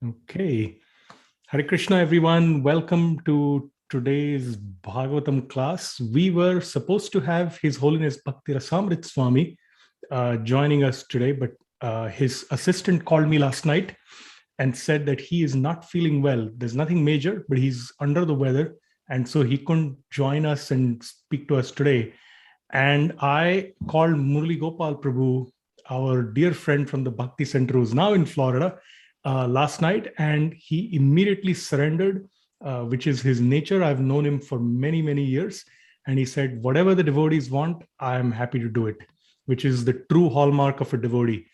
Okay. Hare Krishna, everyone. Welcome to today's Bhagavatam class. We were supposed to have His Holiness Bhakti Rasamrit Swami joining us today, but his assistant called me last night and said that he is not feeling well. There's nothing major, but he's under the weather. And so he couldn't join us and speak to us today. And I called Murli Gopal Prabhu, our dear friend from the Bhakti Center, who's now in Florida, last night, and he immediately surrendered, which is his nature. I've known him for many, many years. And he said, whatever the devotees want, I'm happy to do it, which is the true hallmark of a devotee.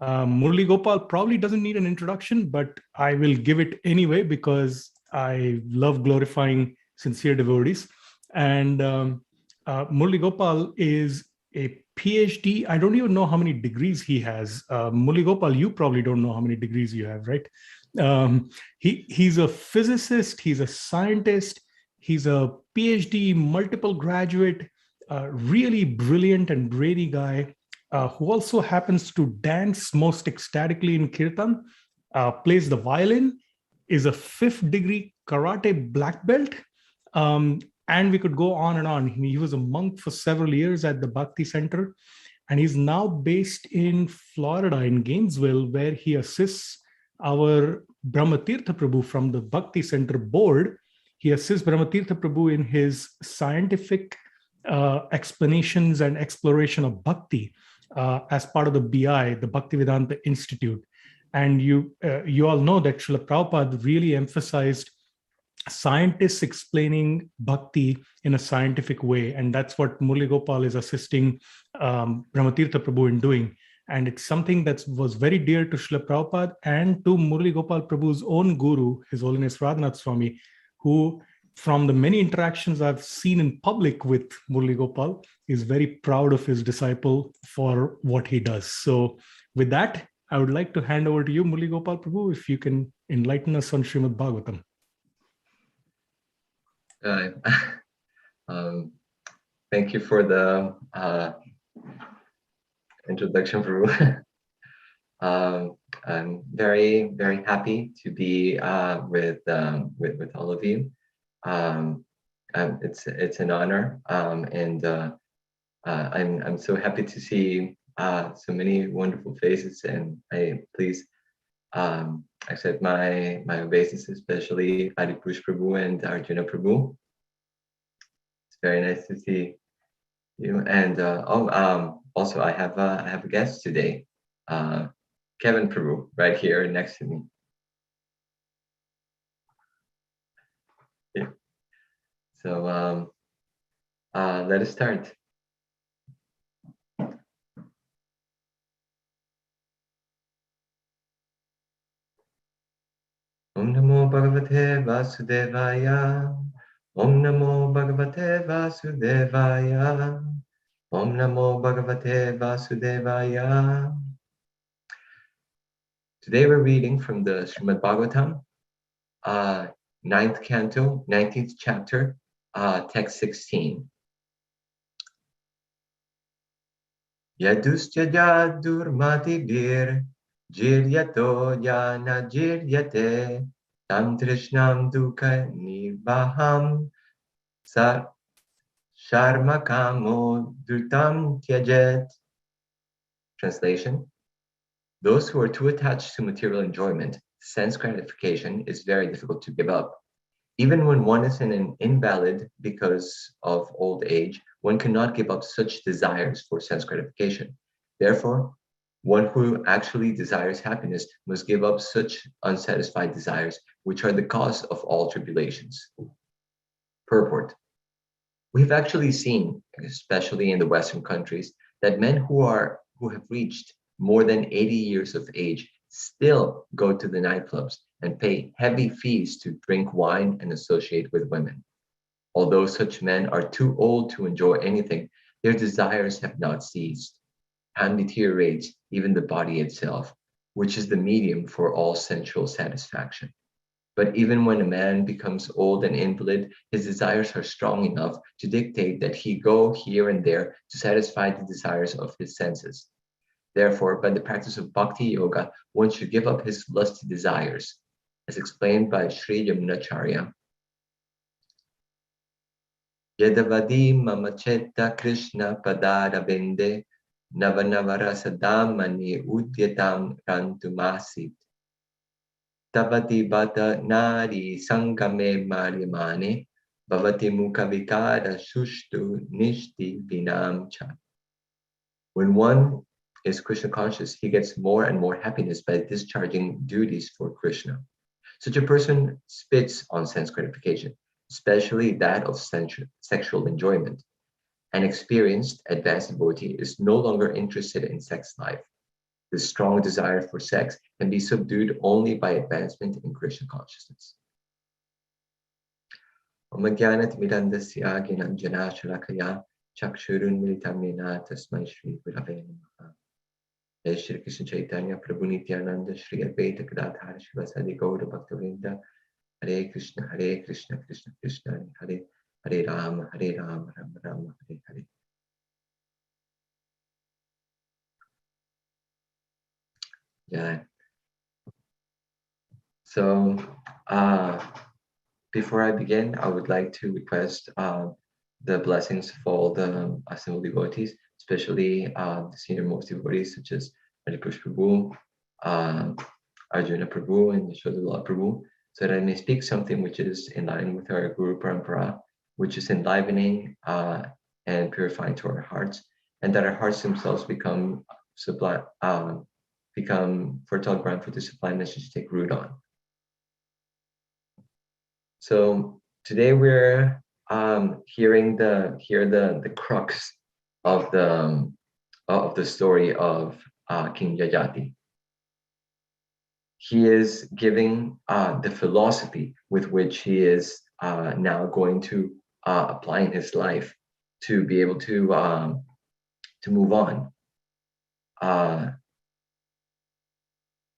Murli Gopal probably doesn't need an introduction, but I will give it anyway because I love glorifying sincere devotees. And Murli Gopal is a PhD. I don't even know how many degrees he has. Murli Gopal, you probably don't know how many degrees you have, right? He's a physicist, he's a scientist, he's a PhD, multiple graduate, really brilliant and brainy guy who also happens to dance most ecstatically in kirtan, plays the violin, is a fifth degree karate black belt. And we could go on and on. He was a monk for several years at the Bhakti Center, and he's now based in Florida, in Gainesville, where he assists our Brahmatirtha Prabhu from the Bhakti Center board. He assists Brahmatirtha Prabhu in his scientific explanations and exploration of bhakti as part of the BI, the Bhaktivedanta Institute. And you all know that Srila Prabhupada really emphasized scientists explaining bhakti in a scientific way. And that's what Murli Gopal is assisting Brahmatirtha Prabhu in doing. And it's something that was very dear to Srila Prabhupada and to Murli Gopal Prabhu's own guru, His Holiness Radhanath Swami, who, from the many interactions I've seen in public with Murli Gopal, is very proud of his disciple for what he does. So with that, I would like to hand over to you, Murli Gopal Prabhu, if you can enlighten us on Srimad Bhagavatam. Thank you for the introduction, Prabhu. I'm very, very happy to be with all of you. It's an honor, and I'm so happy to see so many wonderful faces. And please accept my obeisance, especially Adipurush Prabhu and Arjuna Prabhu. It's very nice to see you. And also I have a guest today, Kevin Prabhu, right here next to me. Yeah. So let us start. Om Namo Bhagavate Vasudevaya. Om Namo Bhagavate Vasudevaya. Om Namo Bhagavate Vasudevaya. Today we're reading from the Srimad Bhagavatam, 9th canto, 19th chapter, text 16. Yadustya durmatibir jiryato jana jiryate tam trishnam dukha nibaham sharmakamo dutam tyajet. Translation: those who are too attached to material enjoyment, sense gratification is very difficult to give up. Even when one is in an invalid because of old age, one cannot give up such desires for sense gratification. Therefore, one who actually desires happiness must give up such unsatisfied desires, which are the cause of all tribulations. Purport: we've actually seen, especially in the Western countries, that men who have reached more than 80 years of age still go to the nightclubs and pay heavy fees to drink wine and associate with women. Although such men are too old to enjoy anything, their desires have not ceased. Time deteriorates even the body itself, which is the medium for all sensual satisfaction. But even when a man becomes old and invalid, his desires are strong enough to dictate that he go here and there to satisfy the desires of his senses. Therefore, by the practice of bhakti yoga, one should give up his lusty desires. as explained by Sri Yamunacharya. Yadavadi mamachetta Krishna padarabinde navanavarasadamani udyatam rantumasit. Tavati bata nari sangame mariamane bhavati mukhavikara sushtu nishti vinamcha. When one is Krishna conscious, he gets more and more happiness by discharging duties for Krishna. Such a person spits on sense gratification, especially that of sexual enjoyment. An experienced, advanced devotee is no longer interested in sex life. This strong desire for sex can be subdued only by advancement in Krishna consciousness. Chakshurun militamena tasmai Shri Gurave Namaha. Jai Shri Krishna Chaitanya Prabhu Nityananda Shri Advaita Gadadhara Shivasadi Gaura Bhaktavinda. Hare Krishna Krishna Krishna Hare Hare Rama Rama Rama Hare Hare. Yeah. So before I begin, I would like to request the blessings of all the assembled devotees, especially the senior most devotees such as Haripush Prabhu, Arjuna Prabhu, and Yashodhara Prabhu, so that I may speak something which is in line with our Guru Parampara, which is enlivening and purifying to our hearts, and that our hearts themselves become sublime, become fertile ground for the sublime message to take root on. So today we're hearing the crux of the story of King Yayati. He is giving the philosophy with which he is now going to apply in his life to be able to move on.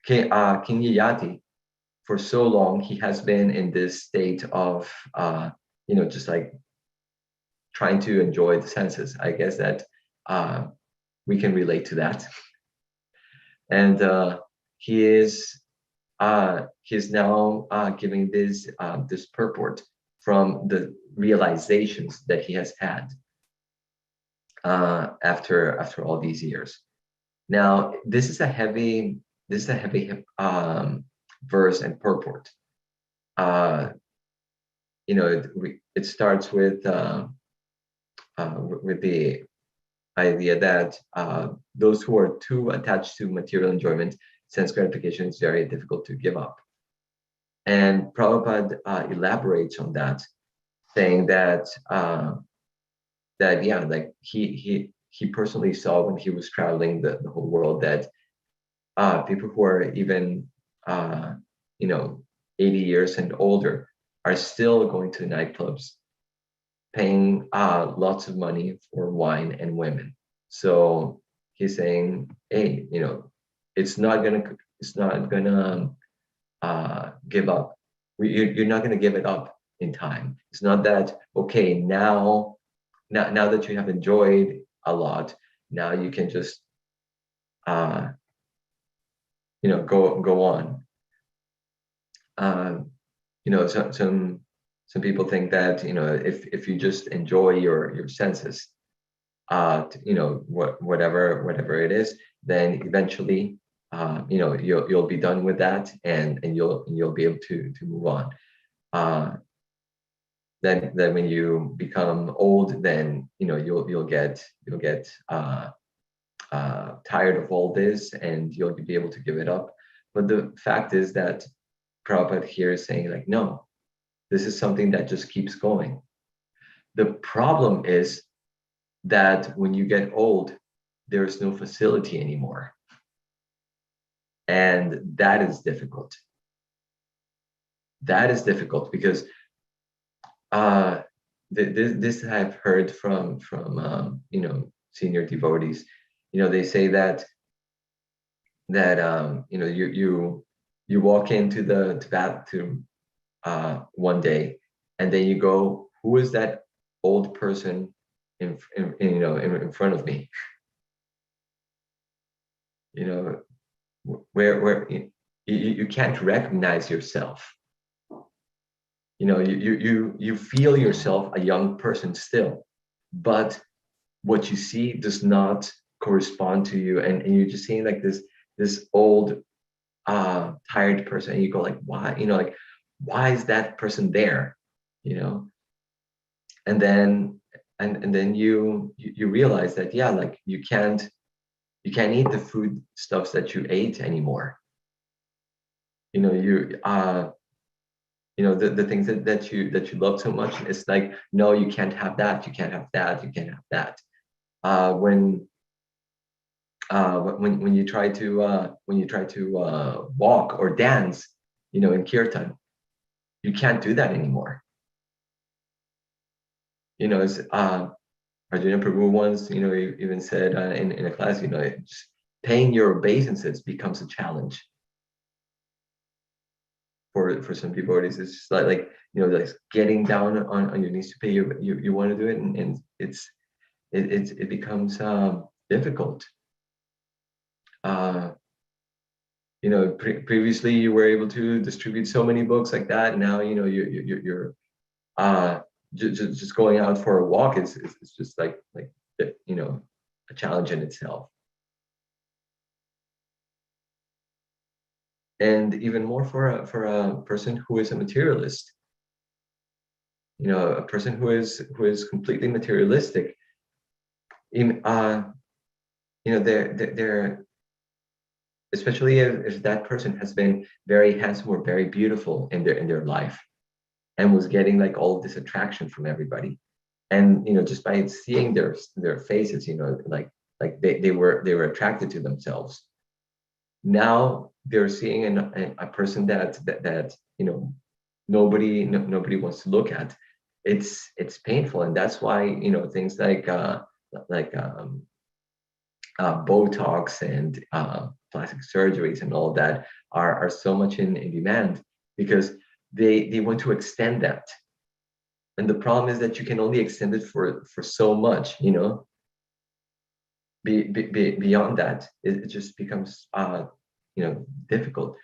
King Yayati, for so long, he has been in this state of, just like trying to enjoy the senses. I guess that we can relate to that. And he's now giving this purport from the realizations that he has had after all these years. Now, this is a heavy verse and purport. It starts with the idea that those who are too attached to material enjoyment, sense gratification is very difficult to give up. And Prabhupada elaborates on that, saying that he personally saw when he was traveling the whole world that people who are even 80 years and older are still going to nightclubs, paying lots of money for wine and women. So he's saying, hey, it's not gonna give up. You're not gonna give it up in time. It's not that, okay, now that you have enjoyed a lot, now you can just go on. Some people think that if you just enjoy your senses, whatever it is, then eventually you'll be done with that, and you'll be able to move on. Then when you become old, then you'll get tired of all this, and you'll be able to give it up. But the fact is that Prabhupada here is saying, like, no, this is something that just keeps going. The problem is that when you get old, there's no facility anymore. And that is difficult. That is difficult because this I've heard from senior devotees. They say that you walk into the bathroom one day, and then you go, who is that old person in front of me? Where you can't recognize yourself. You feel yourself a young person still, but what you see does not correspond to you, and you're just seeing like this old tired person, and you go like, why, like, why is that person there, and then you realize that, yeah, like you can't eat the food stuffs that you ate anymore. The things that you love so much, it's like, no, you can't have that, you can't have that, you can't have that. When you try to walk or dance, in kirtan, you can't do that anymore. It's Arjuna Prabhu once, even said in a class, just paying your obeisances becomes a challenge for some devotees. It's just like like getting down on your knees to pay you want to do it, and it becomes difficult. Previously you were able to distribute so many books like that. Now you're just going out for a walk is just like a challenge in itself. And even more for a person who is a materialist, a person who is completely materialistic. They're especially if that person has been very handsome or very beautiful in their life, and was getting like all of this attraction from everybody, and just by seeing their faces, like they were attracted to themselves. Now they're seeing a person that nobody wants to look at. It's painful, and that's why things like Botox and plastic surgeries and all of that are so much in demand, because they want to extend that. And the problem is that you can only extend it for so much, beyond that, it just becomes difficult.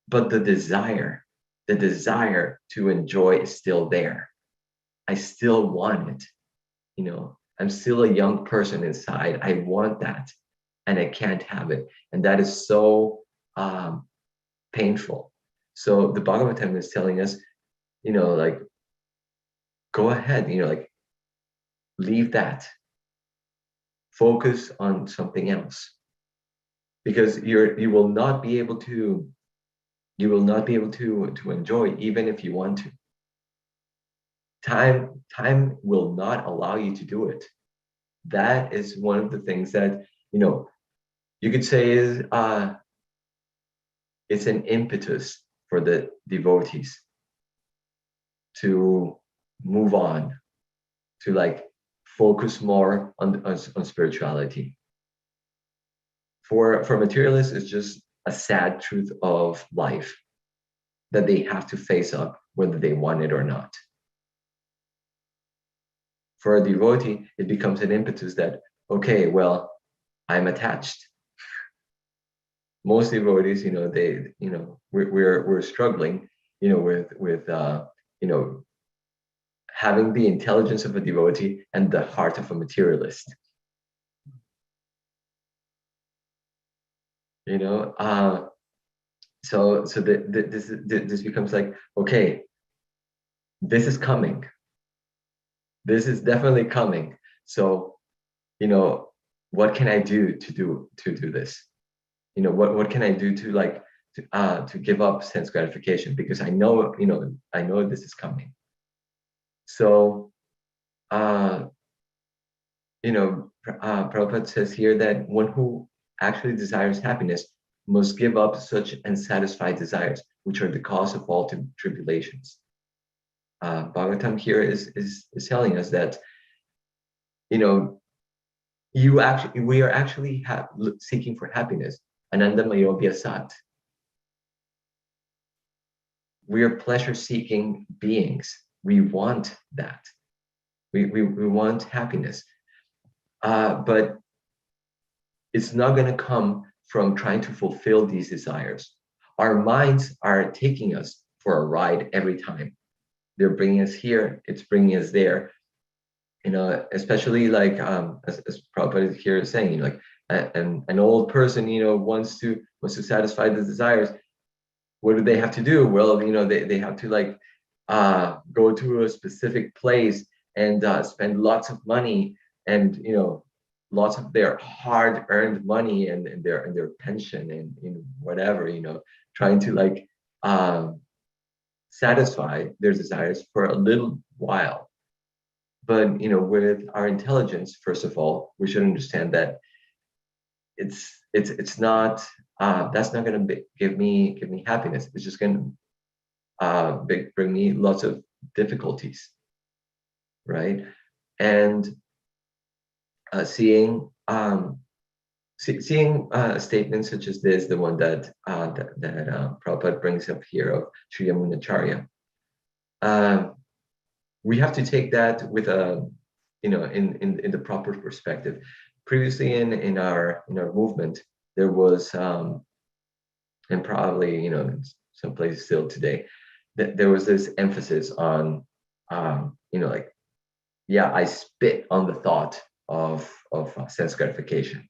But the desire to enjoy is still there. I still want it. I'm still a young person inside. I want that, and I can't have it, and that is so painful. So the Bhagavatam is telling us, like, go ahead, like, leave that, focus on something else, because you will not be able to enjoy, even if you want to. Time will not allow you to do it. That is one of the things that you could say is it's an impetus for the devotees to move on, to like focus more on spirituality. For materialists, it's just a sad truth of life that they have to face up, whether they want it or not. For a devotee, it becomes an impetus that, okay, well, I'm attached. Most devotees, we're struggling, with having the intelligence of a devotee and the heart of a materialist. This becomes like, okay, this is coming. This is definitely coming. So, what can I do to do this? What can I do to give up sense gratification? Because I know this is coming. So, Prabhupada says here that one who actually desires happiness must give up such unsatisfied desires, which are the cause of all tribulations. Bhagavatam here is telling us that, we are actually seeking for happiness. Anandamayo vyasat. We are pleasure-seeking beings. We want that. We want happiness. But it's not going to come from trying to fulfill these desires. Our minds are taking us for a ride every time. They're bringing us here, it's bringing us there. Especially like as Prabhupada here is saying, like an old person, wants to satisfy the desires. What do they have to do? Well, they have to like go to a specific place and spend lots of money and lots of their hard-earned money and their pension and whatever, trying to like satisfy their desires for a little while. But with our intelligence, first of all, we should understand that it's not that's not going to give me happiness. It's just going to bring me lots of difficulties, right? And seeing statements such as this, the one that Prabhupada brings up here of Sri Yamunacharya, we have to take that with a in the proper perspective. Previously in our movement, there was and probably in some places still today, that there was this emphasis on like, yeah, I spit on the thought of sense gratification,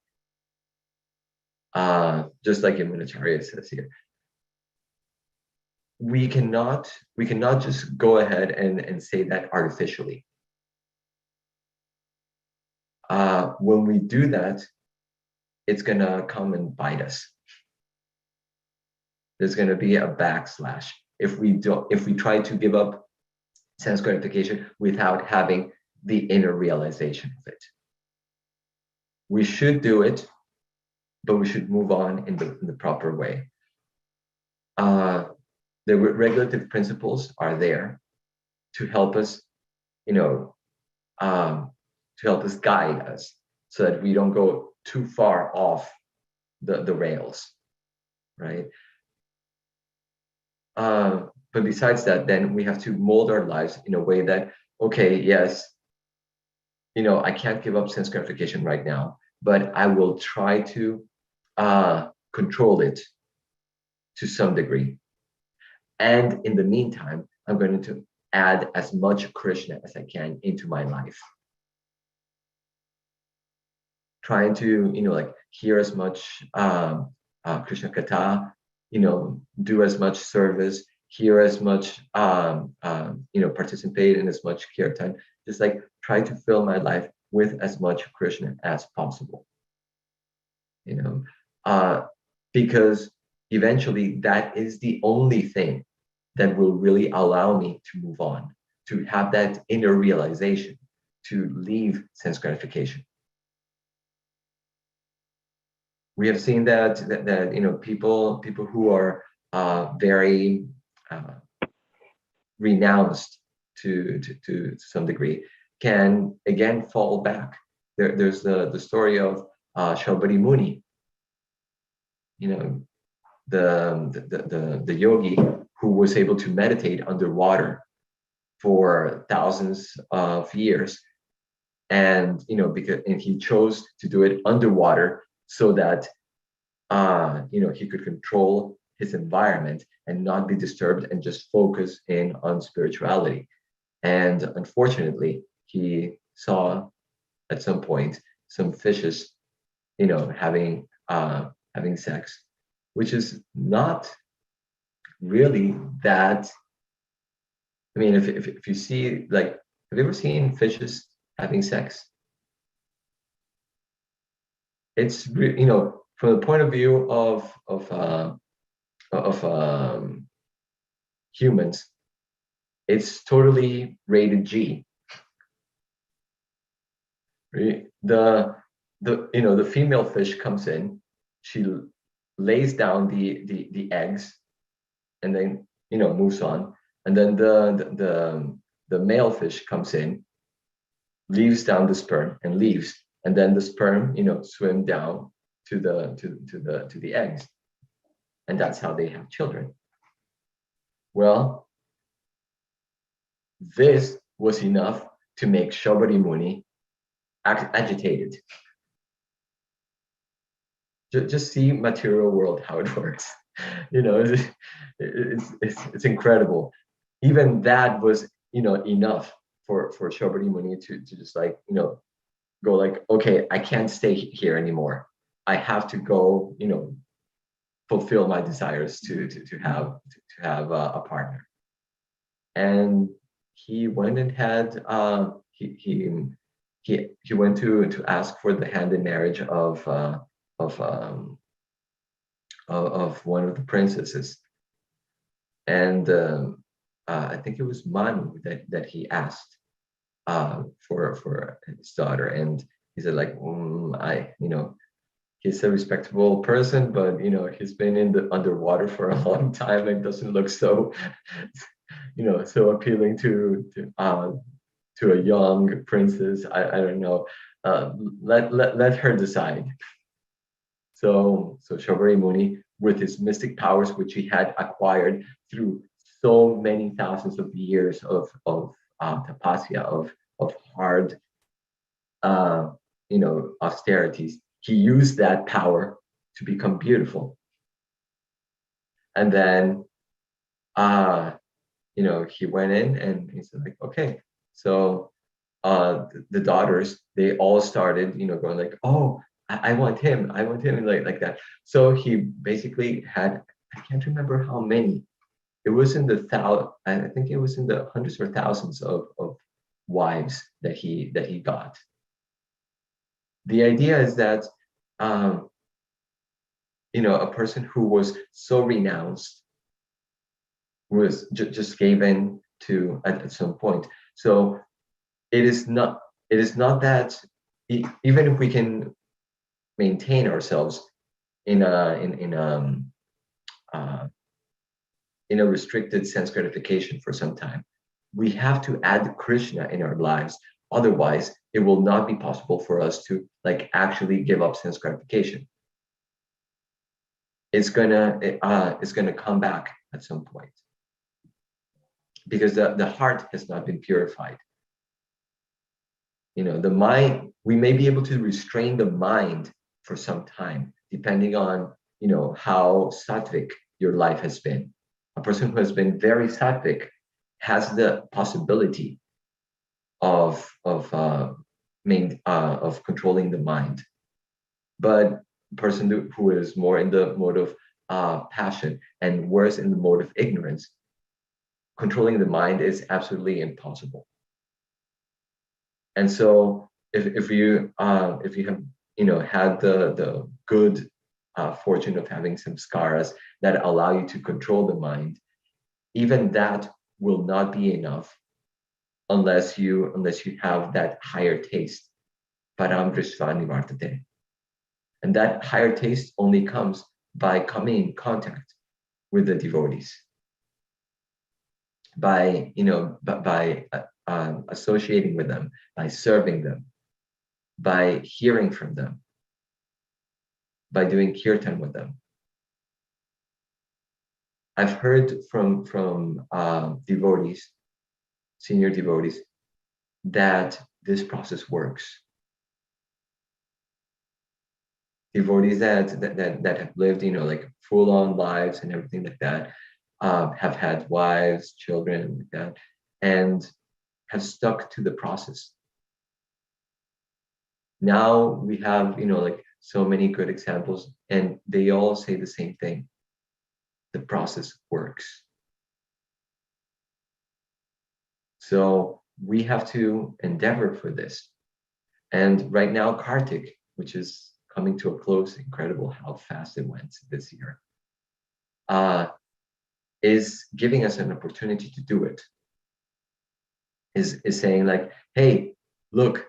just like Yamunacharya says here. We cannot just go ahead and say that artificially. When we do that, it's gonna come and bite us. There's gonna be a backslash if we try to give up sense gratification without having the inner realization of it. We should do it, but we should move on in the proper way. The regulative principles are there to help us, to help us guide us so that we don't go too far off the rails, right? But besides that, then we have to mold our lives in a way that, okay, yes, I can't give up sense gratification right now, but I will try to control it to some degree. And in the meantime, I'm going to add as much Krishna as I can into my life. Trying to, like hear as much Krishna Katha, do as much service, hear as much, participate in as much kirtan, just like try to fill my life with as much Krishna as possible. Because eventually that is the only thing that will really allow me to move on, to have that inner realization, to leave sense gratification. We have seen that people who are very renounced to some degree can again fall back. There's the story of Shaubari Muni, the yogi who was able to meditate underwater for thousands of years, and he chose to do it underwater so that he could control his environment and not be disturbed and just focus in on spirituality. And unfortunately, he saw at some point some fishes, having sex, which is not really that. I mean, if you see, like, have you ever seen fishes having sex? It's from the point of view of humans, it's totally rated G. The female fish comes in, she lays down the eggs, and then moves on, and then the male fish comes in, leaves down the sperm and leaves, and then the sperm swim down to the eggs, and that's how they have children. Well, this was enough to make Shaubari Muni agitated. just see material world, how it works. It's incredible. Even that was, enough for Shobhari Muni to just like, go like, okay, I can't stay here anymore. I have to go, fulfill my desires to have a partner. And he went and had he went to ask for the hand in marriage of one of the princesses, and I think it was Manu that he asked for his daughter, and he said like, he's a respectable person, but he's been in the underwater for a long time and doesn't look so so appealing to a young princess. I don't know. Let her decide. So Shobhari Muni, with his mystic powers, which he had acquired through so many thousands of years of tapasya, of hard austerities, he used that power to become beautiful. And then he went in and he said like, okay, so the daughters, they all started going like, oh, I want him, and like that. So he basically had, I can't remember how many, it was in the I think it was in the hundreds or thousands of wives that he got. The idea is that a person who was so renounced was just gave in to at some point. So it is not that even if we can maintain ourselves in a restricted sense gratification for some time, we have to add Krishna in our lives. Otherwise, it will not be possible for us to like actually give up sense gratification. It's gonna come back at some point, because the heart has not been purified. The mind, we may be able to restrain the mind for some time, depending on how sattvic your life has been. A person who has been very sattvic has the possibility of controlling the mind. But a person who is more in the mode of passion and worse in the mode of ignorance, controlling the mind is absolutely impossible. And so if you have had the good fortune of having some skaras that allow you to control the mind, even that will not be enough unless you have that higher taste, param dristvani vartate. And that higher taste only comes by coming in contact with the devotees, by associating with them, by serving them, by hearing from them, by doing kirtan with them. I've heard from devotees, senior devotees, that this process works. Devotees that have lived, like full-on lives and everything like that, have had wives, children, like that, and have stuck to the process. Now we have, like so many good examples, and they all say the same thing. The process works. So we have to endeavor for this. And right now, Kartik, which is coming to a close, incredible how fast it went this year, is giving us an opportunity to do it. Is saying like, hey, look,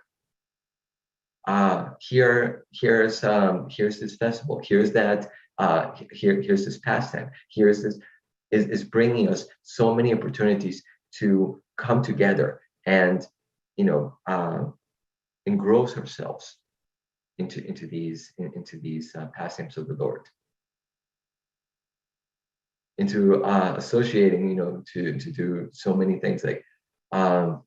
here's this festival, here's that, here's this pastime, here's this, is bringing us so many opportunities to come together and engross ourselves into these pastimes of the Lord, into associating, to do so many things, like for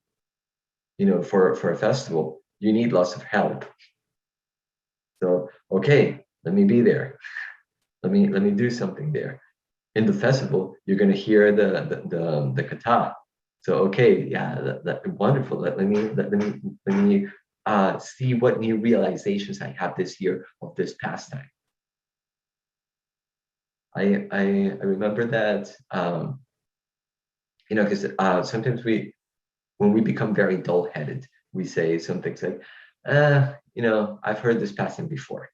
a festival, you need lots of help. So, okay, Let me be there. Let me do something there. In the festival, you're going to hear the kata. So okay, yeah, that wonderful. Let me see what new realizations I have this year of this pastime. I remember that because sometimes when we become very dull-headed, we say some things like, I've heard this pastime before,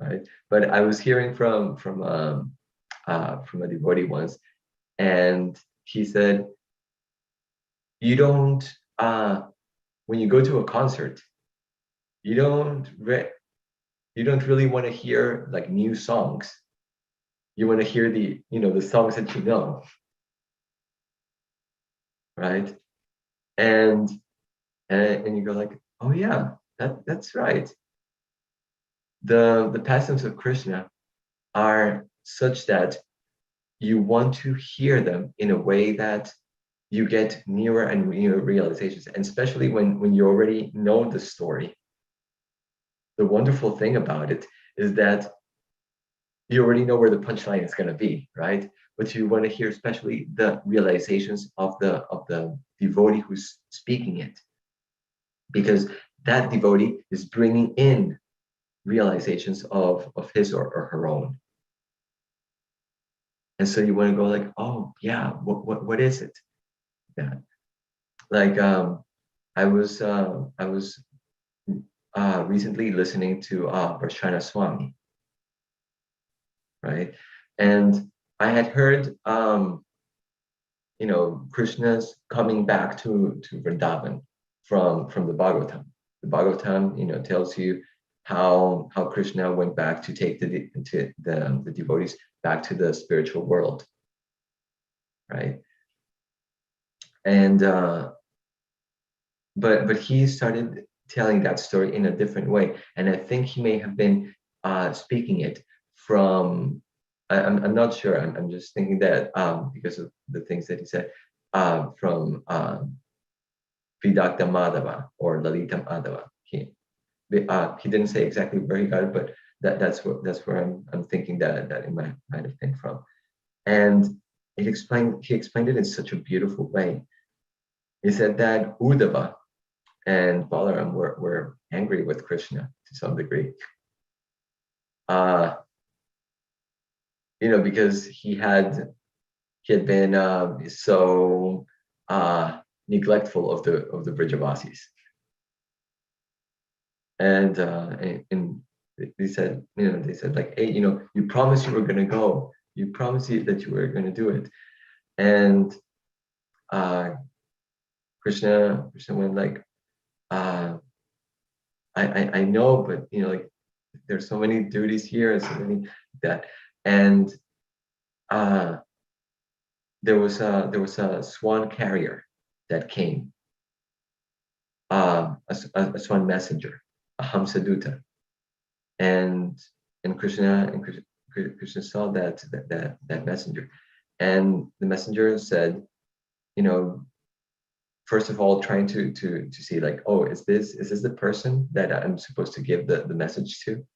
right? But I was hearing from a devotee once, and he said, you don't when you go to a concert, you don't really want to hear like new songs. You want to hear the songs that you know, right? And you go like, oh yeah, that's right. The pastimes of Krishna are such that you want to hear them in a way that you get nearer and nearer realizations, and especially when you already know the story. The wonderful thing about it is that you already know where the punchline is going to be, right? But you want to hear especially the realizations of the devotee who's speaking it, because that devotee is bringing in realizations of his or her own. And so you want to go like, oh yeah, what is it? Yeah, like I was recently listening to Varshana Swami, right? And I had heard Krishna's coming back to Vrindavan from the Bhagavatam. The Bhagavatam, tells you how Krishna went back to take the devotees back to the spiritual world, right? And but he started telling that story in a different way, and I think he may have been speaking it from. I'm not sure. I'm just thinking that because of the things that he said from Vidakta Madhava or Lalita Madhava. He didn't say exactly where he got it, but that's where I'm thinking that it might have been from. And he explained it in such a beautiful way. He said that Uddhava and Balaram were angry with Krishna to some degree. Because he had been so neglectful of the Vrajavasis. And they said like, hey, you promised you were going to go. You promised that you were going to do it. And Krishna went like, I know, but like there's so many duties here and so many that. And there was a swan carrier that came, a swan messenger, a Hamsaduta, and Krishna saw that messenger, and the messenger said, first of all, trying to see like, oh, is this the person that I'm supposed to give the message to?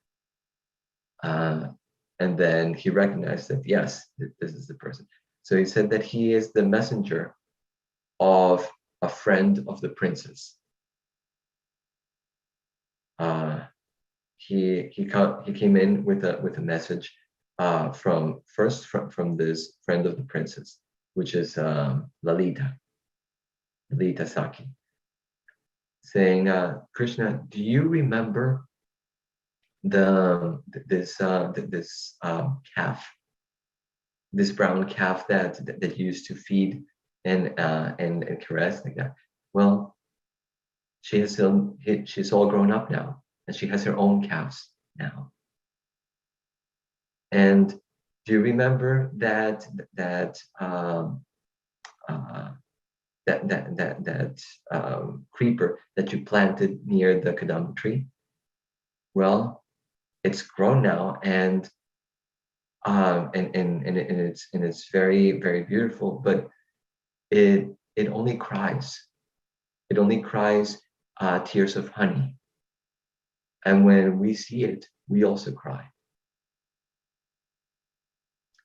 And then he recognized that yes, this is the person. So he said that he is the messenger of a friend of the princess. He came in with a message from this friend of the princess, which is Lalita Saki, saying, Krishna, do you remember this calf, this brown calf that used to feed and caress like that? Well, she's all grown up now, and she has her own calves now. And do you remember that creeper that you planted near the kadamba tree? Well, it's grown now, and it's very, very beautiful, but it only cries. It only cries tears of honey. And when we see it, we also cry.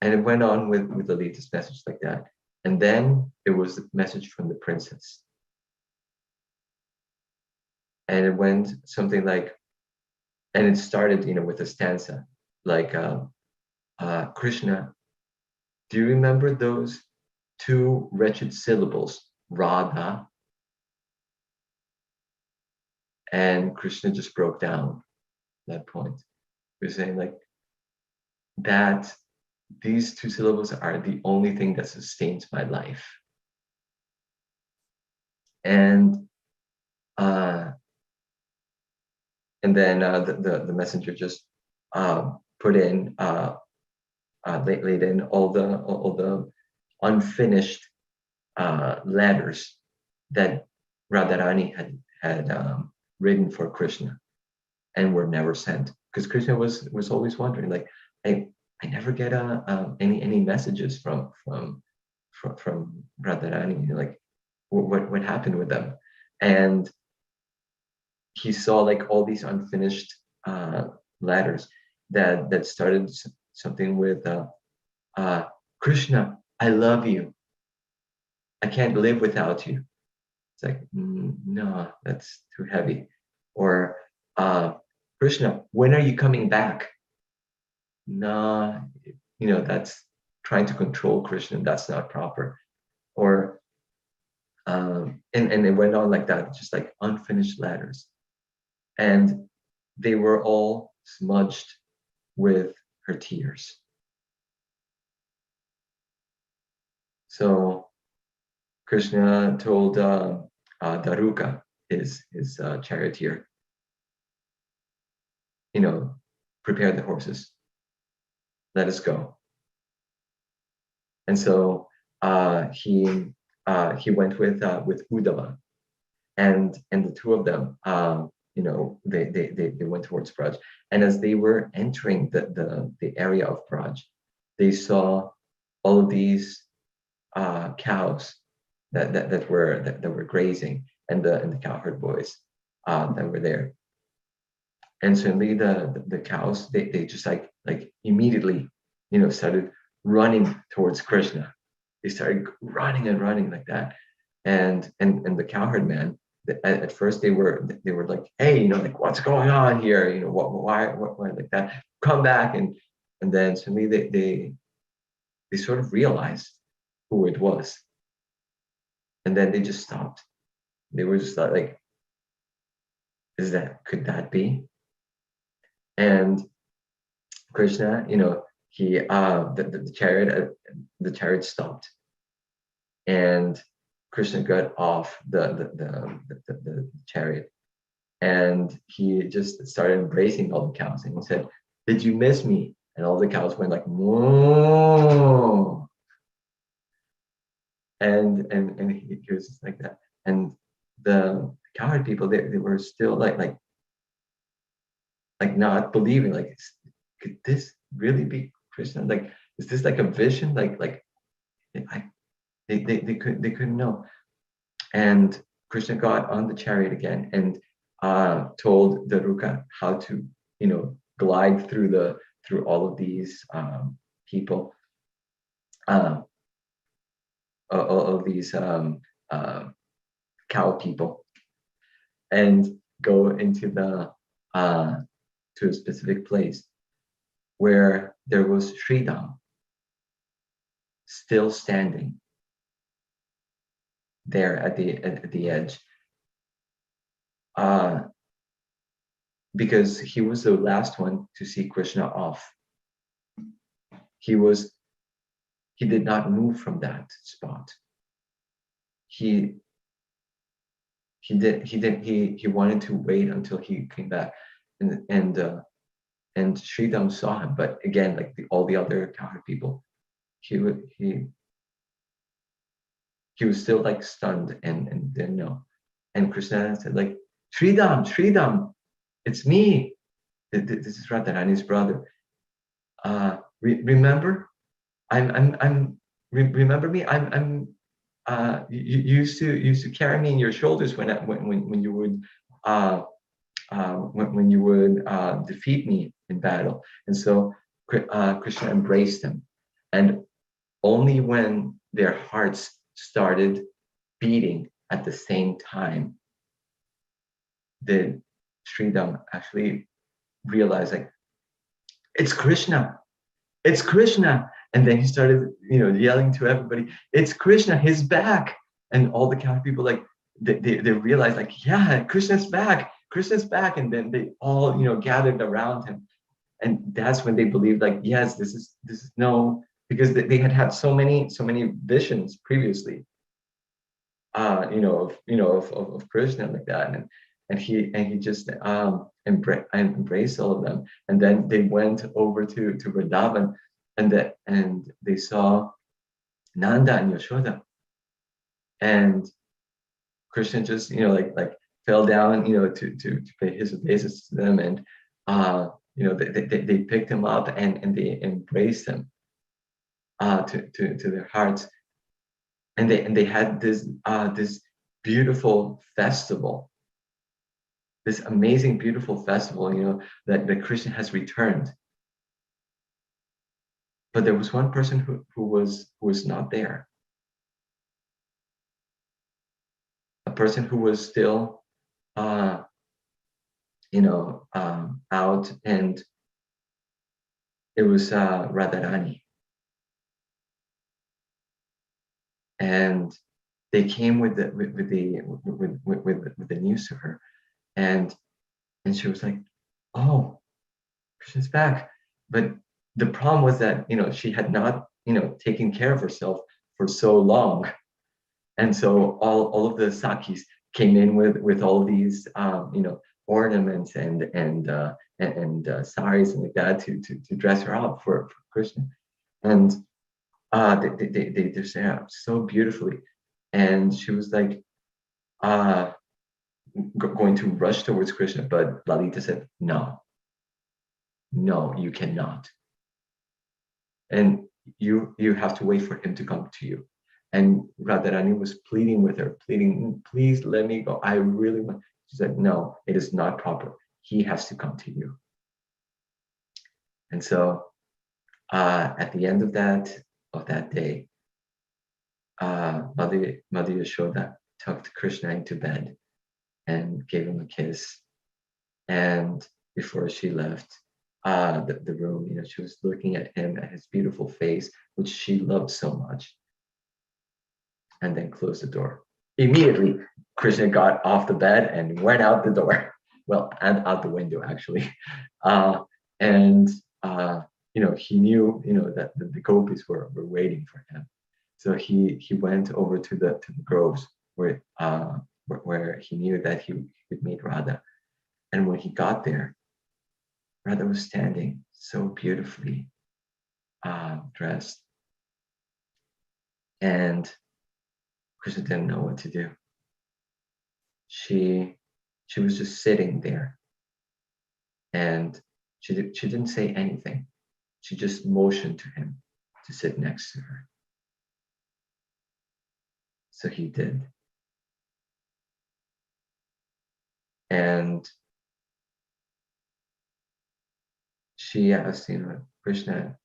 And it went on with the latest message like that. And then it was the message from the princess. And it went something like, and it started, with a stanza like, Krishna, do you remember those two wretched syllables, Radha? And Krishna just broke down at that point. He was saying like that these two syllables are the only thing that sustains my life. And then the messenger just put in laid in all the unfinished letters that Radharani had written for Krishna and were never sent, because Krishna was always wondering, like, I never get any messages from Radharani, like what happened with them. And he saw like all these unfinished letters that started something with Krishna, I love you, I can't live without you. It's like, no, that's too heavy. Or Krishna, when are you coming back? No, that's trying to control Krishna. That's not proper. Or and it went on like that, just like unfinished letters, and they were all smudged with her tears. So Krishna told Daruka, his charioteer, prepare the horses, let us go. And so he went with Uddhava, and the two of them, they went towards Braj. And as they were entering the area of Braj, they saw all of these cows that were grazing, and the cowherd boys that were there. And suddenly the cows, they just like immediately started running towards Krishna. They started running and running like that, and the cowherd man, at first they were like, hey, like, what's going on here? Why like that? Come back. And then suddenly they sort of realized who it was, and then they just stopped. They were just like, could that be? And Krishna, he the chariot stopped, and Krishna got off the chariot, and he just started embracing all the cows, and he said, "Did you miss me?" And all the cows went like, "Whoa!" And he was just like that, and the cowherd people, they were still like not believing, like, could this really be Krishna? Like, is this like a vision? Like they couldn't know. And Krishna got on the chariot again and told Daruka how to glide through all of these people, all of these cow people, and go into to a specific place where there was Sridham still standing there at the edge, because he was the last one to see Krishna off. He did not move from that spot. He wanted to wait until he came back, and Sridham saw him, but again, like all the other cowherd people, he was still like stunned and didn't know. And Krishna said, like, Sridham, it's me. This is Radharani's brother. Remember, remember me? You used to carry me in your shoulders when you would when you would defeat me in battle. And so Krishna embraced him. And only when their hearts started beating at the same time did Sridham actually realize, like, it's Krishna, it's Krishna. And then he started, yelling to everybody, it's Krishna, he's back. And all the camp people, like, they realized, like, yeah, Krishna's back, Krishna's back. And then they all, gathered around him. And that's when they believed, like, yes, this is no, because they had had so many visions previously, of Krishna, like that. And he just embraced all of them. And then they went over to Vrindavan, and they saw Nanda and Yashoda. And Krishna just, like fell down, to pay his obeisance to them. And, they picked him up and they embraced him to their hearts. And they had this beautiful festival, this amazing, beautiful festival, that Krishna has returned. But there was one person who was not there. A person who was still, out, and it was Radharani. And they came with the news to her, and she was like, "Oh, Krishna's back." But the problem was that she had not taken care of herself for so long, and so all of the sakis came in with all these ornaments and saris and like that to dress her up for Krishna, and they dressed her up so beautifully, and she was like going to rush towards Krishna, but Lalita said, "No, you cannot, and you have to wait for him to come to you." And Radharani was pleading with her, "Please let me go. I really want." She said, "No, it is not proper. He has to come to you." And so, at the end of that day, Mother Yashoda tucked Krishna into bed and gave him a kiss. And before she left the room, she was looking at him, at his beautiful face, which she loved so much, and then closed the door. Immediately, Krishna got off the bed and went out the door. Well, and out the window, actually. And he knew, that the gopis were waiting for him. So he went over to the groves where he knew that he could meet Radha. And when he got there, Radha was standing so beautifully dressed. And Krishna didn't know what to do. She was just sitting there. And she didn't say anything. She just motioned to him to sit next to her. So he did. And she asked, Krishna,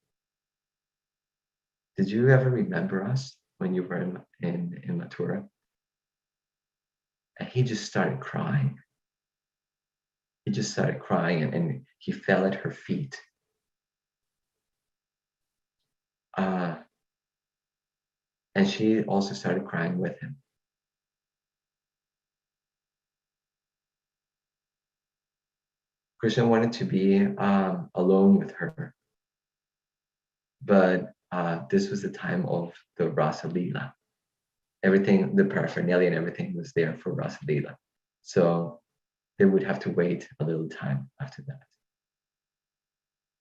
did you ever remember us when you were in Mathura? And he just started crying. He just started crying, and he fell at her feet. And she also started crying with him. Krishna wanted to be alone with her, but this was the time of the Rasa Leela. Everything, the paraphernalia and everything was there for Rasa Leela. So they would have to wait a little time after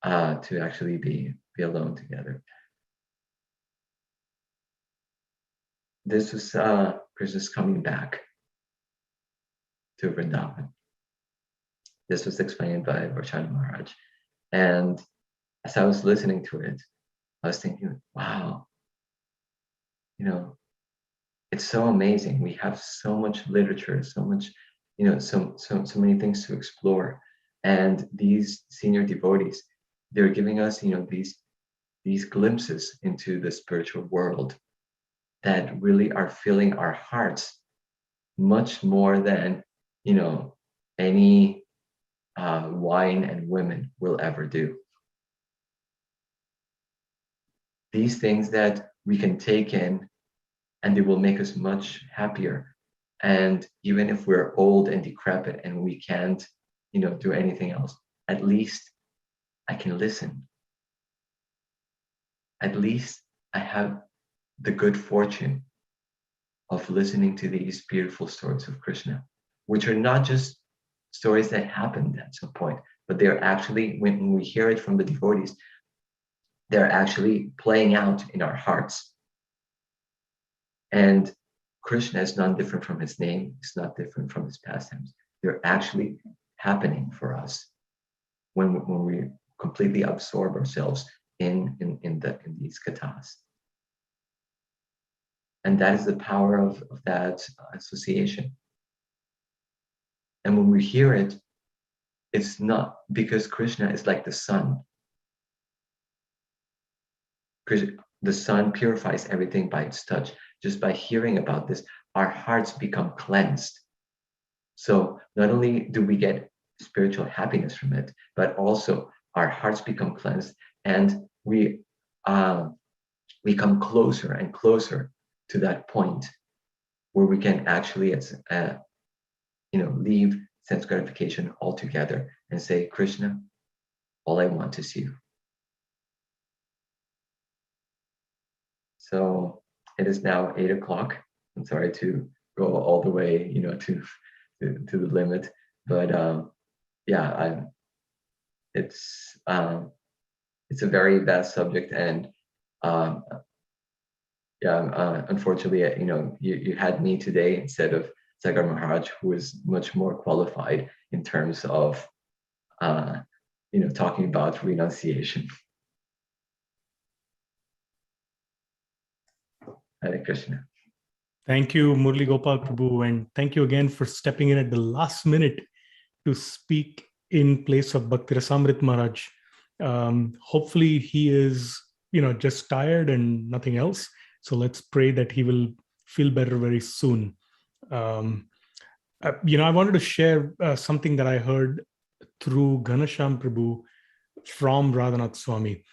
that to actually be alone together. This was Krishna's coming back to Vrindavan. This was explained by Varchana Maharaj. And as I was listening to it, I was thinking, wow, it's so amazing. We have so much literature, so much so many things to explore. And these senior devotees, they're giving us, these glimpses into the spiritual world that really are filling our hearts much more than, any wine and women will ever do. These things that we can take in, and they will make us much happier. And even if we're old and decrepit and we can't, do anything else, at least I can listen. At least I have the good fortune of listening to these beautiful stories of Krishna, which are not just stories that happened at some point, but they're actually, when we hear it from the devotees, they're actually playing out in our hearts. And Krishna is not different from his name. It's not different from his pastimes. They're actually happening for us when we completely absorb ourselves in these kathas. And that is the power of that association. And when we hear it, it's not because Krishna is like the sun. The sun purifies everything by its touch. Just by hearing about this, our hearts become cleansed. So not only do we get spiritual happiness from it, but also our hearts become cleansed, and we come closer and closer to that point where we can actually, leave sense gratification altogether and say, Krishna, all I want is you. So it is now 8 o'clock. I'm sorry to go all the way, to the limit, but it's a very vast subject, and unfortunately, you had me today instead of Sagar Maharaj, who is much more qualified in terms of talking about renunciation. Hare Krishna. Thank you, Murli Gopal Prabhu, and thank you again for stepping in at the last minute to speak in place of Bhakti Rasamrit Maharaj. Hopefully he is, just tired and nothing else. So let's pray that he will feel better very soon. I wanted to share something that I heard through Ghanasham Prabhu from Radhanath Swami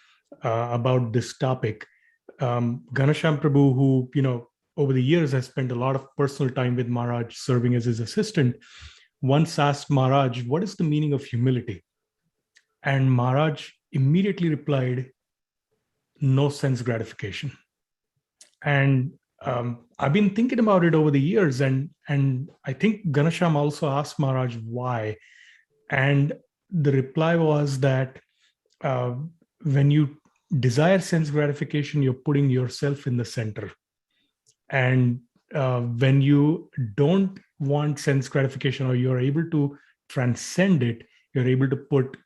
about this topic. Ghanasham Prabhu, who, over the years has spent a lot of personal time with Maharaj serving as his assistant, once asked Maharaj, what is the meaning of humility? And Maharaj immediately replied, no sense gratification. And I've been thinking about it over the years, and I think Ghanasham also asked Maharaj why. And the reply was that when you desire sense gratification, you're putting yourself in the center. And when you don't want sense gratification, or you're able to transcend it, you're able to put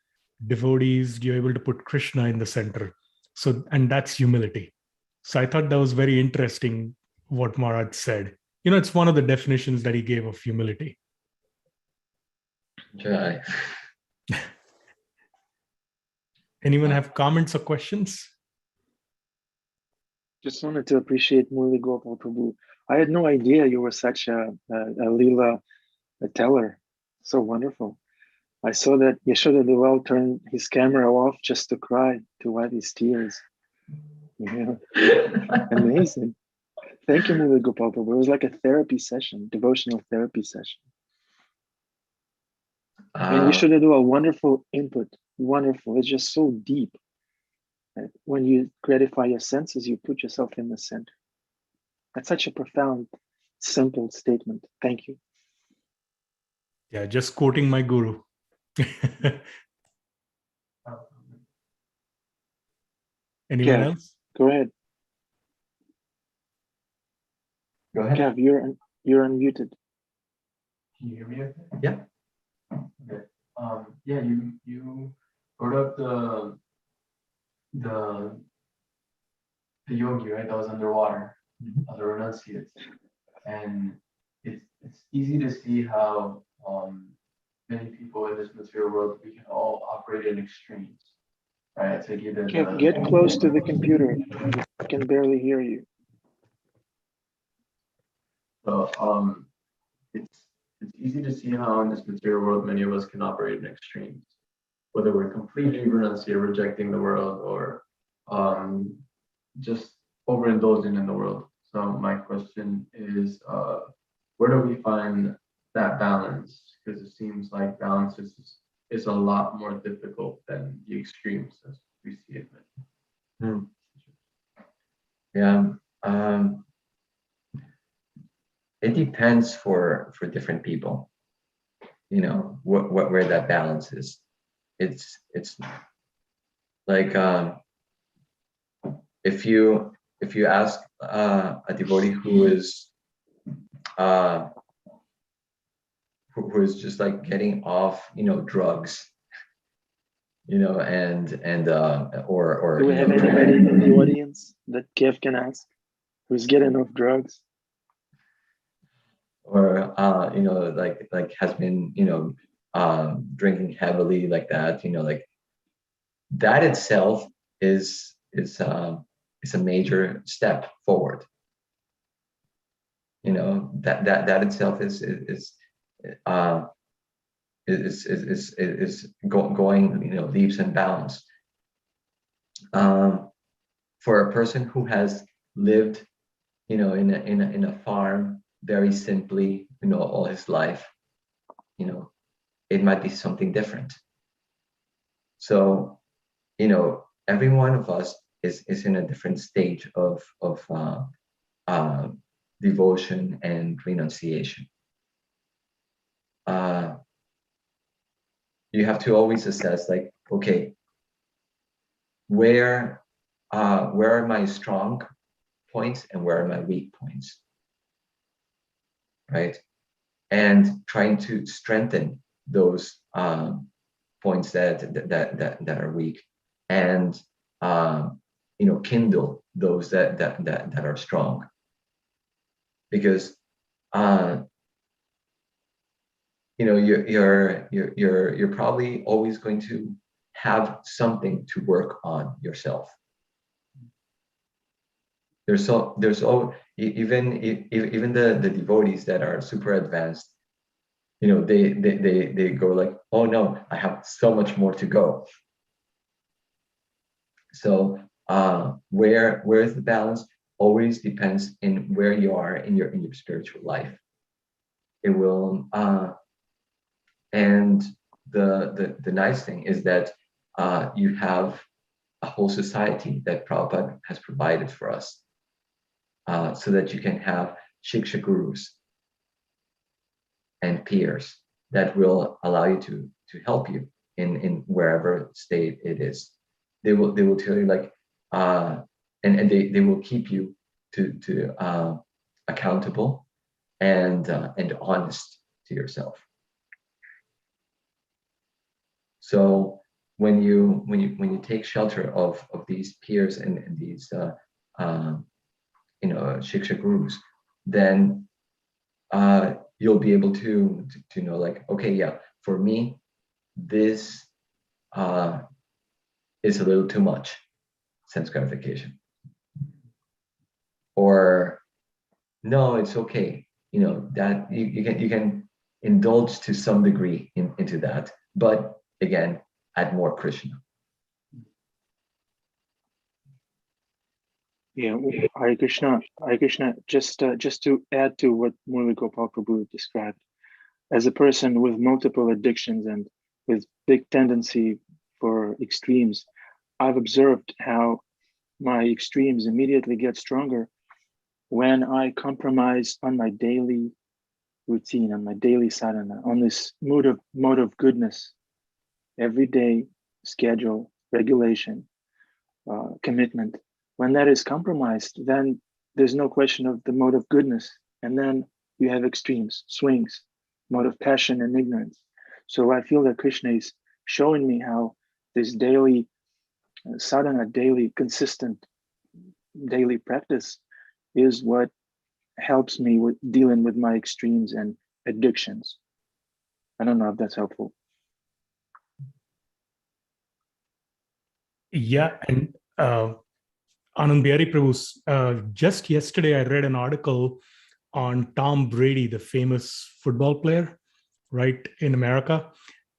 devotees, you're able to put Krishna in the center. So, and that's humility. So I thought that was very interesting what Maharaj said. It's one of the definitions that he gave of humility. Jai. Anyone have comments or questions? Just wanted to appreciate Murli Gopal Prabhu. I had no idea you were such a Leela teller. So wonderful. I saw that Yashoda Deval turned his camera off just to cry, to wipe his tears. Yeah, amazing. Thank you, Murli Gopal Prabhu. It was like a therapy session, devotional therapy session. And Yashoda Deval, wonderful input, wonderful. It's just so deep. When you gratify your senses, you put yourself in the center. That's such a profound, simple statement. Thank you. Yeah, just quoting my guru. Anyone else? Go ahead. Go ahead. Kev, you're unmuted. Can you hear me? Okay? Yeah. Okay. You brought up the yogi, right? That was underwater, the renunciates, and it's easy to see how many people in this material world, we can all operate in extremes, right? Take either Get close to the computer. I can barely hear you. So it's easy to see how in this material world many of us can operate in extremes, whether we're completely renunciating, rejecting the world, or just overindulging in the world. So my question is, where do we find that balance? Because it seems like balance is a lot more difficult than the extremes as we see it. Yeah. It depends for different people, where that balance is. It's like if you ask a devotee who is just like getting off drugs, and or Do we have anybody in the audience that Kev can ask who's getting off drugs? or like has been drinking heavily like that, like that itself is a major step forward. That itself is going leaps and bounds. For a person who has lived in a farm very simply all his life, it might be something different. So every one of us is in a different stage of devotion and renunciation. You have to always assess, like, okay, where are my strong points and where are my weak points, right? And trying to strengthen those points that are weak, and kindle those that are strong, because you're probably always going to have something to work on yourself. There's even the devotees that are super advanced, they go like, oh no, I have so much more to go. So where is the balance? Always depends in where you are in your spiritual life. It will and the nice thing is that you have a whole society that Prabhupada has provided for us, so that you can have shiksha gurus and peers that will allow you to help you in wherever state it is. They will tell you, like, and they will keep you to accountable and honest to yourself. So when you take shelter of these peers and these shiksha gurus, then you'll be able to know, like, okay, yeah, for me this is a little too much sense gratification, or no, it's okay, that you can indulge to some degree into that, but again, add more Krishna. Yeah, Hare Krishna. Hare Krishna. Just to add to what Murli Gopal Prabhu described, as a person with multiple addictions and with big tendency for extremes, I've observed how my extremes immediately get stronger when I compromise on my daily routine, on my daily sadhana, on this mode of goodness, everyday schedule, regulation, commitment. When that is compromised, then there's no question of the mode of goodness. And then you have extremes, swings, mode of passion and ignorance. So I feel that Krishna is showing me how this daily sadhana, daily consistent daily practice is what helps me with dealing with my extremes and addictions. I don't know if that's helpful. Yeah, and Anand Bihari Prabhu, just yesterday I read an article on Tom Brady, the famous football player, right, in America.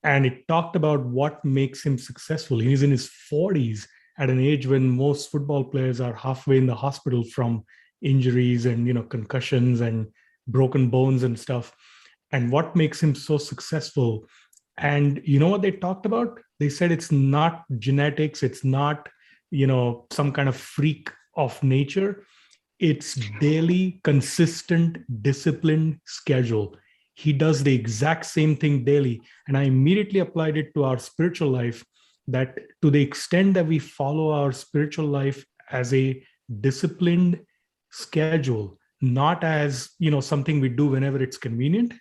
And it talked about what makes him successful. He's in his 40s at an age when most football players are halfway in the hospital from injuries and, concussions and broken bones and stuff. And what makes him so successful? And you know what they talked about? They said it's not genetics, it's not, some kind of freak of nature. It's daily, consistent, disciplined schedule. He does the exact same thing daily. And I immediately applied it to our spiritual life, that to the extent that we follow our spiritual life as a disciplined schedule, not as, something we do whenever it's convenient,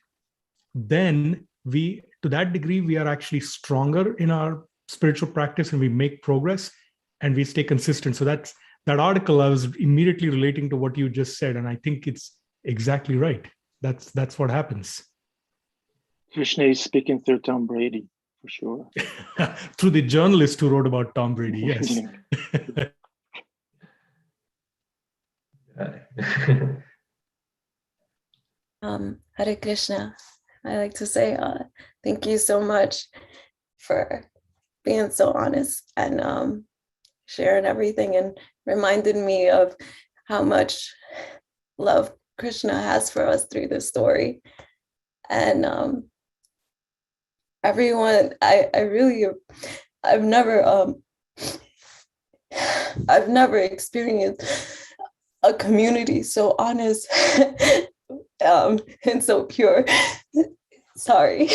then we, to that degree, we are actually stronger in our spiritual practice and we make progress and we stay consistent. So that article, I was immediately relating to what you just said, and I think it's exactly right. That's what happens. Krishna is speaking through Tom Brady, for sure. Through the journalist who wrote about Tom Brady, yes. Hare Krishna. I like to say thank you so much for being so honest and sharing everything, and reminded me of how much love Krishna has for us through this story. And everyone, I've never experienced a community so honest and so pure. Sorry.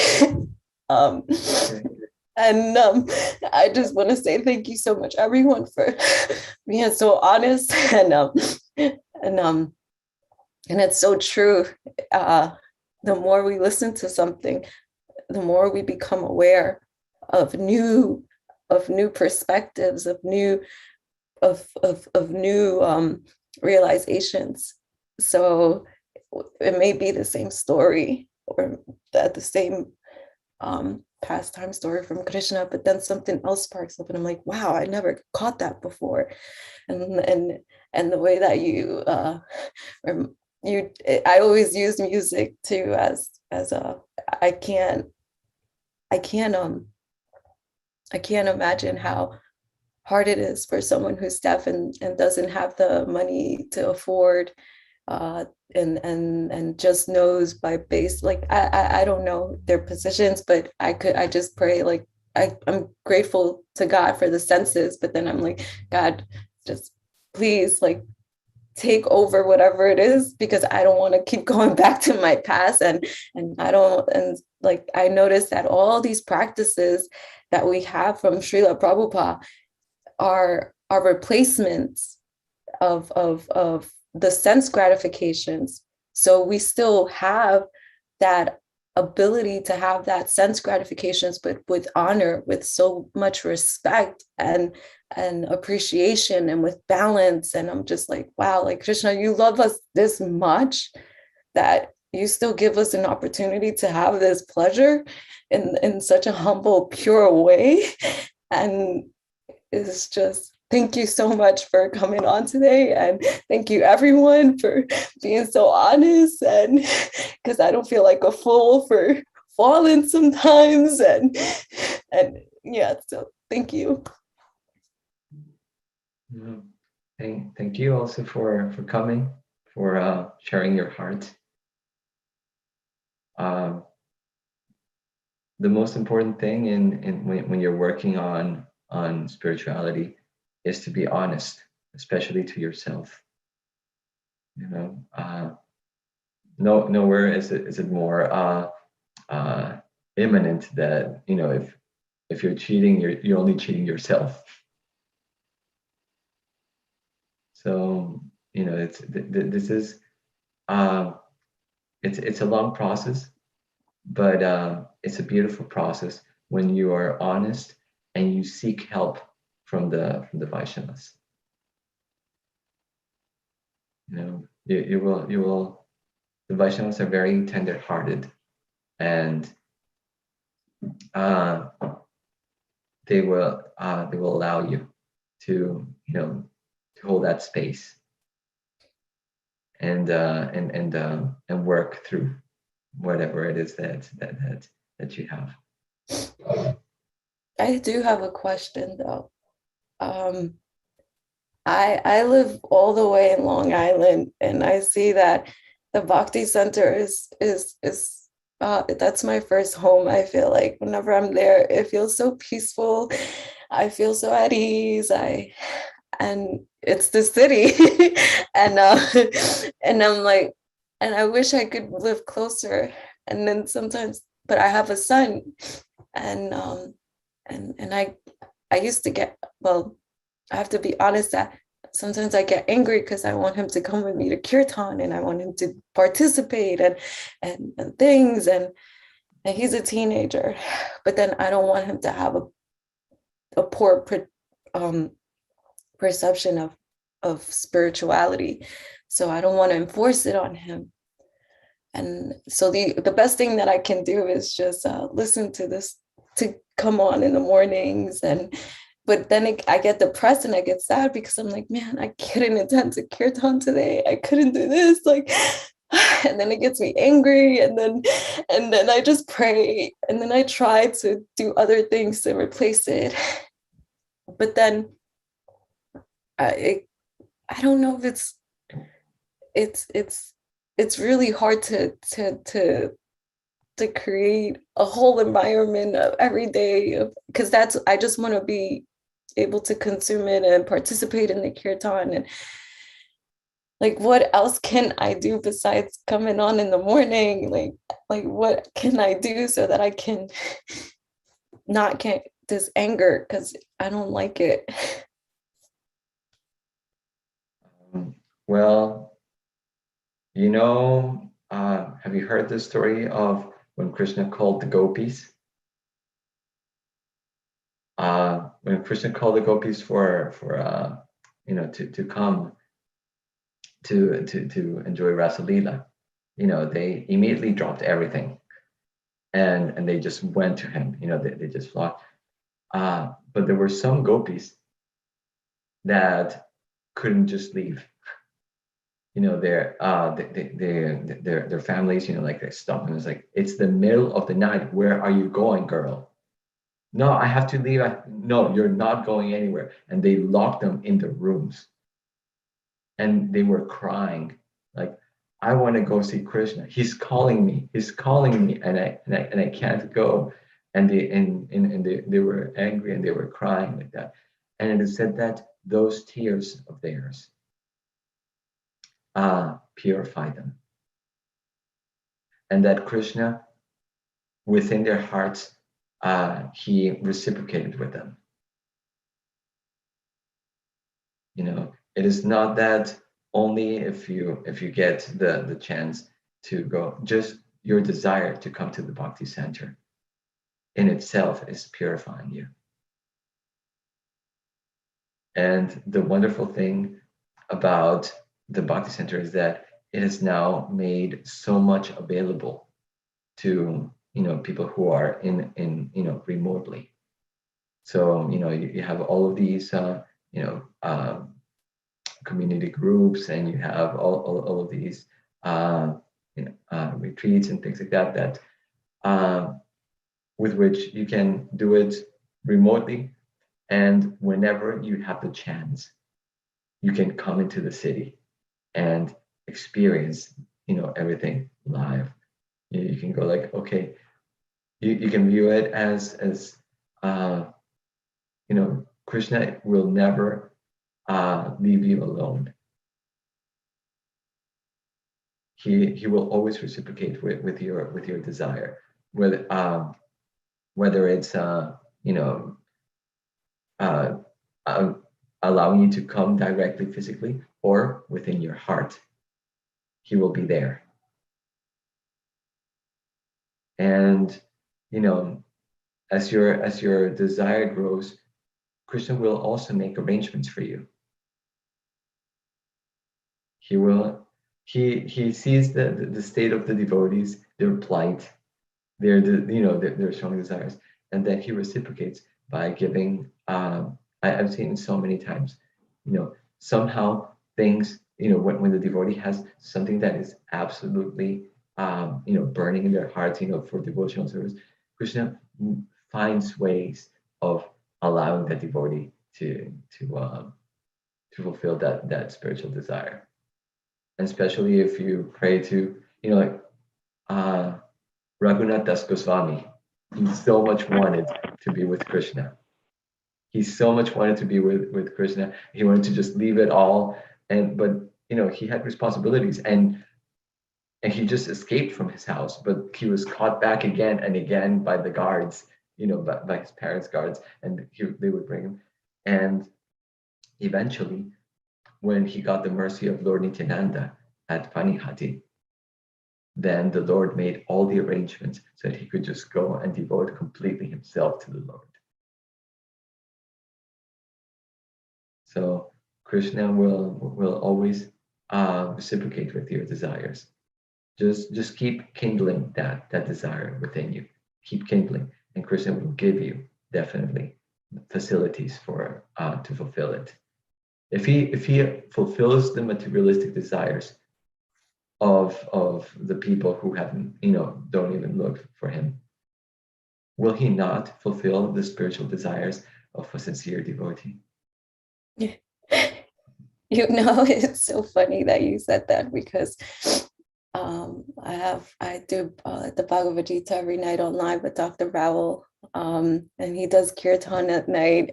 And I just want to say thank you so much, everyone, for being so honest, and it's so true. The more we listen to something, the more we become aware of new perspectives, of new realizations. So it may be the same story or the same pastime story from Krishna, but then something else sparks up and I'm like, wow, I never caught that before. And the way that I always use music too as I can't imagine how hard it is for someone who's deaf and doesn't have the money to afford and just knows by base, like I don't know their positions, but I just pray, like I'm grateful to God for the senses, but then I'm like, God, just please, like, take over whatever it is, because I don't want to keep going back to my past, and like I noticed that all these practices that we have from Srila Prabhupada are replacements of the sense gratifications. So we still have that ability to have that sense gratifications, but with honor, with so much respect and appreciation, and with balance. And I'm just like, wow, like Krishna, you love us this much that you still give us an opportunity to have this pleasure in such a humble, pure way. And it's just, thank you so much for coming on today. And thank you everyone for being so honest, and because I don't feel like a fool for falling sometimes. And yeah, so thank you. Thank you also for coming, for sharing your heart. The most important thing when you're working on spirituality is to be honest, especially to yourself. Nowhere is it more imminent that if you're cheating, you're only cheating yourself. So this is it's a long process, but it's a beautiful process when you are honest and you seek help from the Vaishnavas. You will. The Vaishnavas are very tender-hearted, and they will allow you to to hold that space and work through whatever it is that you have. I do have a question though. I live all the way in Long Island, and I see that the Bhakti Center is that's my first home. I feel like whenever I'm there, it feels so peaceful. I feel so at ease. And it's the city, and and I'm like, and I wish I could live closer. And then sometimes, but I have a son, and I used to get, well, I have to be honest that sometimes I get angry because I want him to come with me to kirtan, and I want him to participate and things, and he's a teenager, but then I don't want him to have a poor perception of spirituality, so I don't want to enforce it on him. And so the best thing that I can do is just listen to this to come on in the mornings. But then I get depressed and I get sad because I'm like, man, I couldn't attend to kirtan today. I couldn't do this. Like, and then it gets me angry. And then I just pray. And then I try to do other things to replace it. But then I don't know if it's really hard to create a whole environment of every day, because I just want to be able to consume it and participate in the kirtan. And like, what else can I do besides coming on in the morning? Like what can I do so that I can not get this anger, because I don't like it. Well, have you heard the story of when Krishna called the gopis? When Krishna called the gopis for to come to enjoy Rasa Leela, they immediately dropped everything and they just went to him. They just flocked. But there were some gopis that couldn't just leave. Their families, like they stopped and it's like, it's the middle of the night. Where are you going, girl? No, I have to leave. No, you're not going anywhere. And they locked them in the rooms. And they were crying, like, I want to go see Krishna. He's calling me. And I can't go. And they were angry and they were crying like that. And it is said that those tears of theirs purify them. And that Krishna, within their hearts, he reciprocated with them. It is not that only if you get the chance to go, just your desire to come to the Bhakti Center in itself is purifying you. And the wonderful thing about the Bhakti Center is that it is now made so much available to people who are in remotely. So you have all of these community groups, and you have all of these retreats and things like that with which you can do it remotely, and whenever you have the chance, you can come into the city and experience everything live. You can go like, okay, you can view it as Krishna will never leave you alone. He will always reciprocate with your desire, whether it's allowing you to come directly physically or within your heart. He will be there. And as your desire grows, Krishna will also make arrangements for you. He sees the state of the devotees, their plight, they're strong desires, and then he reciprocates by giving. I've seen so many times, somehow things, when the devotee has something that is absolutely, burning in their hearts, for devotional service, Krishna finds ways of allowing that devotee to fulfill that spiritual desire. And especially if you pray to, Raghunath Das Goswami, he so much wanted to be with Krishna. He so much wanted to be with Krishna. He wanted to just leave it all, but he had responsibilities, and he just escaped from his house, but he was caught back again and again by the guards, by his parents' guards, and they would bring him. And eventually, when he got the mercy of Lord Nityananda at Panihati, then the Lord made all the arrangements so that he could just go and devote completely himself to the Lord. So Krishna will always reciprocate with your desires. Just keep kindling that desire within you. Keep kindling, and Krishna will give you definitely facilities for to fulfill it. If he fulfills the materialistic desires of the people who haven't, don't even look for him, will he not fulfill the spiritual desires of a sincere devotee? It's so funny that you said that, because I do the Bhagavad Gita every night online with Dr. Raoul, and he does kirtan at night.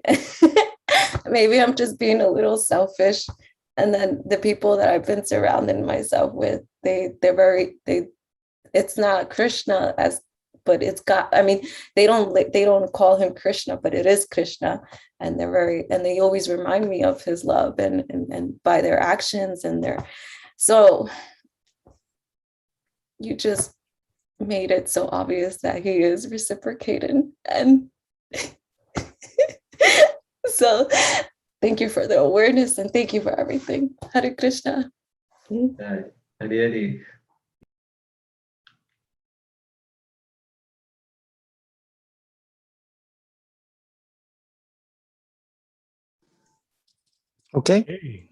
Maybe I'm just being a little selfish, and then the people that I've been surrounding myself with, it's not Krishna but it's God. I mean, they don't call him Krishna, but it is Krishna, and they always remind me of his love and by their actions so you just made it so obvious that he is reciprocating, and so thank you for the awareness, and thank you for everything. Hare Krishna. Hare. Okay. Hey.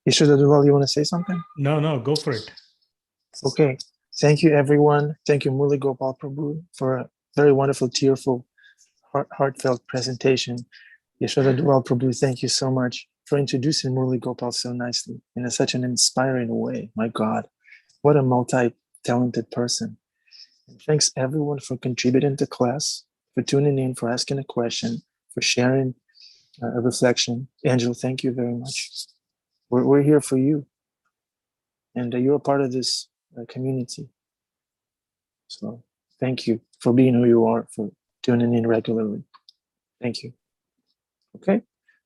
Yashoda Duval, you want to say something? No, go for it. Okay. Thank you, everyone. Thank you, Murli Gopal Prabhu, for a very wonderful, tearful, heartfelt presentation. Yashoda Duval Prabhu, thank you so much for introducing Murli Gopal so nicely in such an inspiring way. My God, what a multi-talented person. And thanks everyone for contributing to class, for tuning in, for asking a question, for sharing a reflection. Angel, thank you very much. We're here for you. And you're a part of this community. So thank you for being who you are, for tuning in regularly. Thank you. Okay,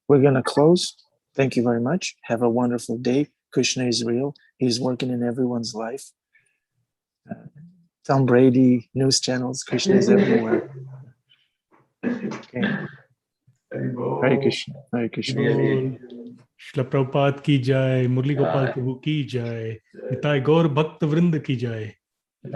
we're going to close. Thank you very much. Have a wonderful day. Krishna is real. He's working in everyone's life. Tom Brady, news channels, Krishna is everywhere. Okay. Hare Krishna. Hare Krishna. Shla Prabhupada ki jai, Murli Gopal Prabhu ki jai, Nitai Gaur Bhakta Vrinda ki jai.